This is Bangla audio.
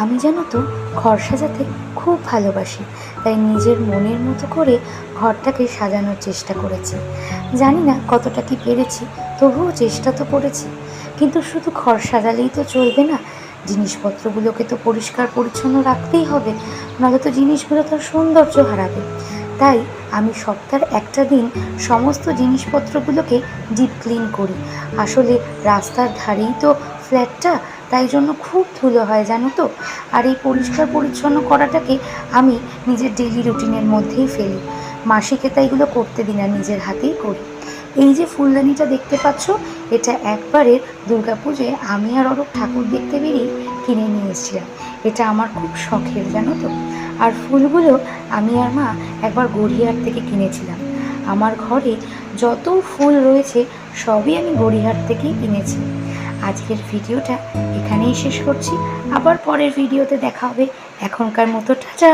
আমি জানো তো ঘর সাজাতে খুব ভালোবাসি, তাই নিজের মনের মতো করে ঘরটাকে সাজানোর চেষ্টা করেছি। জানি না কতটা কি পেরেছি, তবুও চেষ্টা তো করেছি। কিন্তু শুধু ঘর সাজালেই তো চলবে না, জিনিসপত্রগুলোকে তো পরিষ্কার পরিচ্ছন্ন রাখতেই হবে, নাহলে তো জিনিসগুলো তার সৌন্দর্য হারাবে। তাই আমি সপ্তাহের একটা দিন সমস্ত জিনিসপত্রগুলোকে ডিপ ক্লিন করি। আসলে রাস্তার ধারেই তো ফ্ল্যাটটা, তাই জন্য খুব ধুলো হয় জানো তো। আর এই পরিষ্কার পরিচ্ছন্ন করাটাকে আমি নিজের ডেইলি রুটিনের মধ্যেই ফেলি। মাসিকে তাই এগুলো করতে দিই না, নিজের হাতেই করি। এই যে ফুলদানিটা দেখতে পাচ্ছ, এটা একবারে দুর্গাপুজোয় আমি আর অরূপ ঠাকুর দেখতে বেরিয়ে কিনে নিয়ে এসেছিলাম। এটা আমার খুব শখের জানো তো। আর ফুলগুলো আমি আর মা একবার গড়িয়াহাট থেকে কিনেছিলাম। আমার ঘরে যত ফুল রয়েছে সবই আমি গড়িয়াহাট থেকেই কিনেছি। আজকের ভিডিওটা এখানেই শেষ করছি, আবার পরের ভিডিওতে দেখা হবে। এখনকার মতো টাটা।